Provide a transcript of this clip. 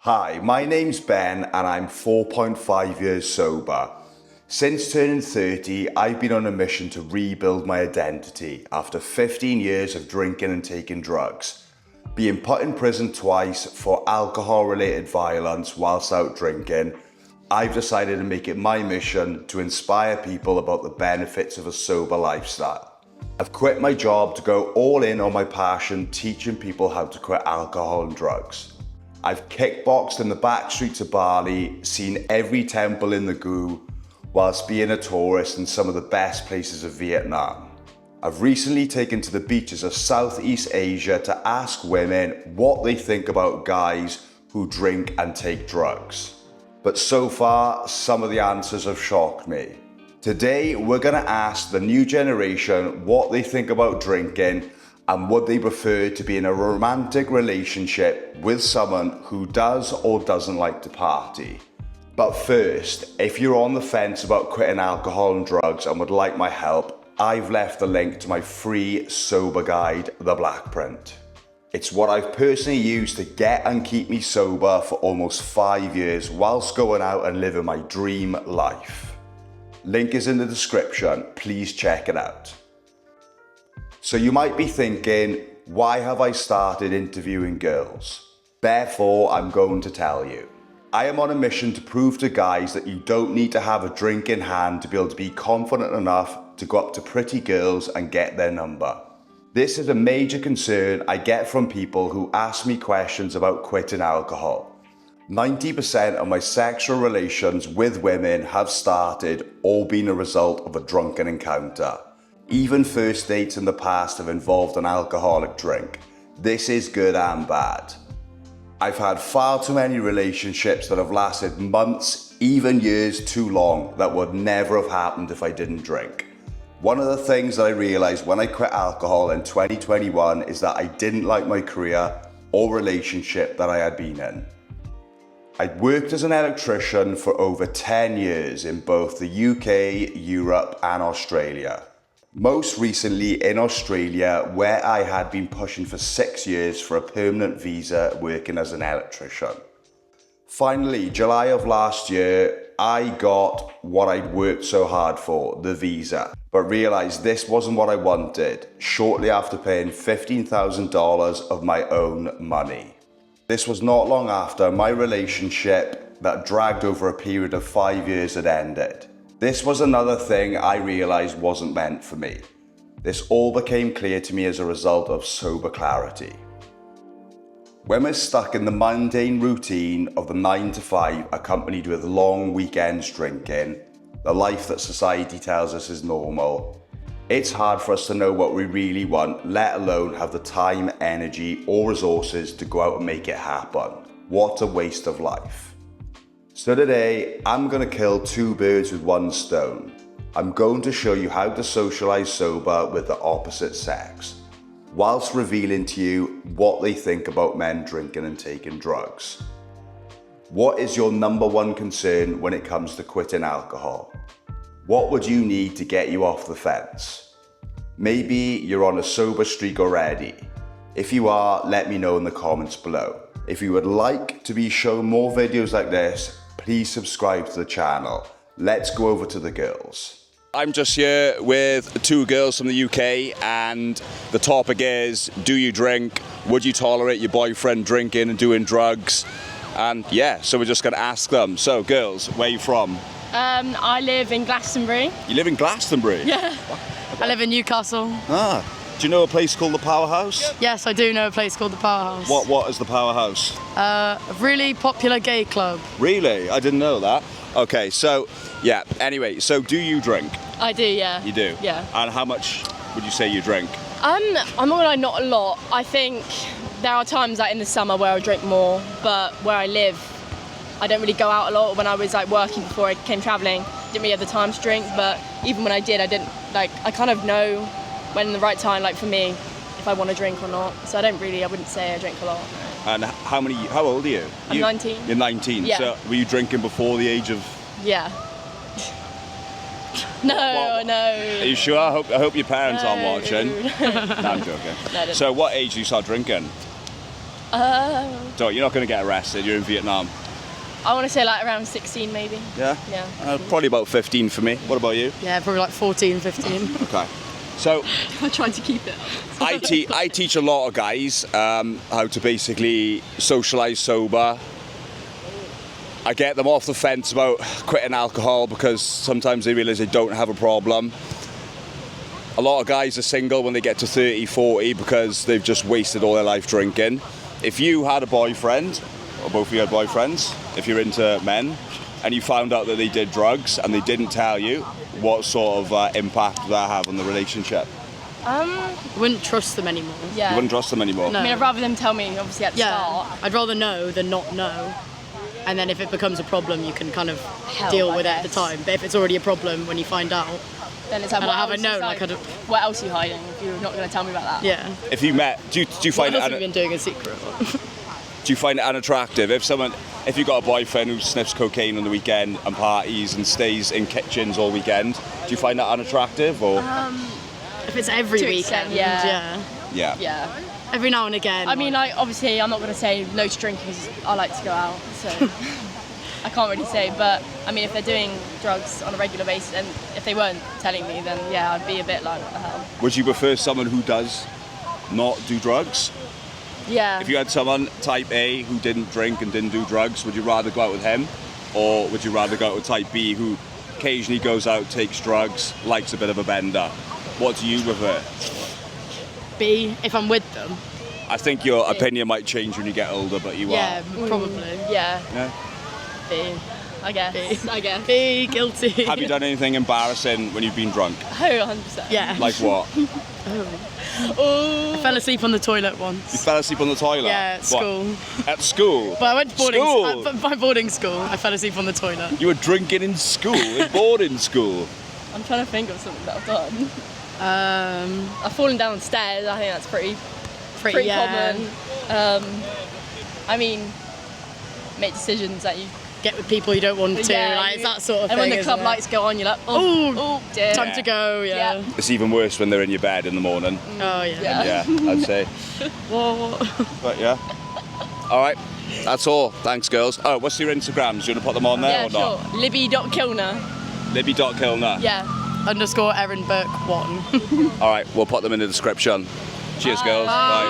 Hi, my name's Ben and I'm 4.5 years sober. Since turning 30, I've been on a mission to rebuild my identity after 15 years of drinking and taking drugs. Being put in prison twice for alcohol-related violence whilst out drinking, I've decided to make it my mission to inspire people about the benefits of a sober lifestyle. I've quit my job to go all in on my passion teaching people how to quit alcohol and drugs. I've kickboxed in the back streets of Bali, seen every temple in the GU, whilst being a tourist in some of the best places of Vietnam. I've recently taken to the beaches of Southeast Asia to ask women what they think about guys who drink and take drugs. But so far, some of the answers have shocked me. Today, we're gonna ask the new generation what they think about drinking and would they prefer to be in a romantic relationship with someone who does or doesn't like to party. But first, if you're on the fence about quitting alcohol and drugs and would like my help, I've left the link to my free sober guide, The Black Print. It's what I've personally used to get and keep me sober for almost 5 years whilst going out and living my dream life. Link is in the description, please check it out. So you might be thinking, why have I started interviewing girls? Therefore, I'm going to tell you. I am on a mission to prove to guys that you don't need to have a drink in hand to be able to be confident enough to go up to pretty girls and get their number. This is a major concern I get from people who ask me questions about quitting alcohol. 90% of my sexual relations with women have started or been a result of a drunken encounter. Even first dates in the past have involved an alcoholic drink. This is good and bad. I've had far too many relationships that have lasted months, even years too long, that would never have happened if I didn't drink. One of the things that I realized when I quit alcohol in 2021 is that I didn't like my career or relationship that I had been in. I'd worked as an electrician for over 10 years in both the UK, Europe and Australia. Most recently in Australia, where I had been pushing for 6 years for a permanent visa working as an electrician. Finally, July of last year, I got what I'd worked so hard for, the visa, but realized this wasn't what I wanted shortly after paying $15,000 of my own money. This was not long after my relationship that dragged over a period of 5 years had ended. This was another thing I realized wasn't meant for me. This all became clear to me as a result of sober clarity. When we're stuck in the mundane routine of the 9 to 5 accompanied with long weekends drinking, the life that society tells us is normal, it's hard for us to know what we really want, let alone have the time, energy or resources to go out and make it happen. What a waste of life. So today, I'm gonna kill 2 birds with 1 stone. I'm going to show you how to socialize sober with the opposite sex, whilst revealing to you what they think about men drinking and taking drugs. What is your number 1 concern when it comes to quitting alcohol? What would you need to get you off the fence? Maybe you're on a sober streak already. If you are, let me know in the comments below. If you would like to be shown more videos like this, please subscribe to the channel. Let's go over to the girls. I'm just here with 2 girls from the UK and the topic is, do you drink? Would you tolerate your boyfriend drinking and doing drugs? And yeah, so we're just gonna ask them. So girls, where are you from? I live in Glastonbury. You live in Glastonbury? Yeah. I live in Newcastle. Ah, do you know a place called the Powerhouse? Yes, I do know a place called the Powerhouse. What is the Powerhouse? A really popular gay club. Really? I didn't know that. Okay, so yeah, anyway, so do you drink? I do, yeah. You do? Yeah. And how much would you say you drink? I'm not gonna lie, not a lot. I think there are times like in the summer where I drink more, but where I live, I don't really go out a lot. When I was like working before I came travelling, didn't really have the time to drink, but even when I did, I kind of know when the right time, like for me, if I want to drink or not. So I wouldn't say I drink a lot. And how old are you? I'm 19. You're 19, yeah. So were you drinking before the age of? Yeah. No, no. Are you sure? I hope your parents aren't watching. No, I'm joking. No, So what age do you start drinking? So you're not going to get arrested. You're in Vietnam. I want to say like around 16 maybe. Yeah. Yeah. Probably about 15 for me. What about you? Yeah, probably like 14, 15. Okay. So I tried to keep it. I teach a lot of guys how to basically socialise sober. I get them off the fence about quitting alcohol because sometimes they realise they don't have a problem. A lot of guys are single when they get to 30, 40 because they've just wasted all their life drinking. If you had a boyfriend, or both of you had boyfriends, if you're into men, and you found out that they did drugs and they didn't tell you, what sort of impact would that have on the relationship? Wouldn't trust them anymore. Yeah. You wouldn't trust them anymore? No. I mean, I'd rather them tell me obviously at the Yeah, start. I'd rather know than not know. And then if it becomes a problem, you can kind of Help, deal I with it at the guess. time. But if it's already a problem when you find out, Then it's like, And what I haven't else known, is, like, I don't- what else are you hiding if you're not going to tell me about that? yeah. If you met, do you What find else it have you been doing in secret? do you find it unattractive if you got a boyfriend who sniffs cocaine on the weekend and parties and stays in kitchens all weekend? Do you find that unattractive or? If it's every To an weekend, extent, yeah. Yeah. Yeah. Every now and again. I mean, like, obviously, I'm not going to say no to drinking because I like to go out, so I can't really say. But I mean, if they're doing drugs on a regular basis, and if they weren't telling me, then yeah, I'd be a bit like, what the hell? Would you prefer someone who does not do drugs? Yeah. If you had someone type A who didn't drink and didn't do drugs, would you rather go out with him? Or would you rather go out with type B who occasionally goes out, takes drugs, likes a bit of a bender? What do you prefer? B, if I'm with them. I think your opinion might change when you get older, but you Yeah, are. probably. Yeah. Yeah. B. I guess. B. I guess. B, guilty. Have you done anything embarrassing when you've been drunk? Oh, 100%. Yeah. Like what? I fell asleep on the toilet You once. fell asleep on the toilet? Yeah, at What? school. At school? But I went to boarding School? by boarding school. I fell asleep on the toilet. You were drinking in school, in boarding school. I'm trying to think of something that I've done. Um, I've fallen down stairs. I think that's pretty yeah. common. I mean, make decisions that you. Get with people you don't want to. Like, it's that sort of and thing. when the club isn't it? lights go on, you're like, Ooh, oh dear. time to go. Yeah. It's even worse when they're in your bed in the morning. Oh yeah. Yeah. Yeah, I'd say. Whoa. But yeah. All right, that's all. Thanks, girls. Oh, what's your Instagrams? Do you want to put them on there Yeah, or not? sure. Libby.Kilner. Libby.Kilner. Yeah. _Erin Burke 1. All right, we'll put them in the description. Cheers, girls. Bye.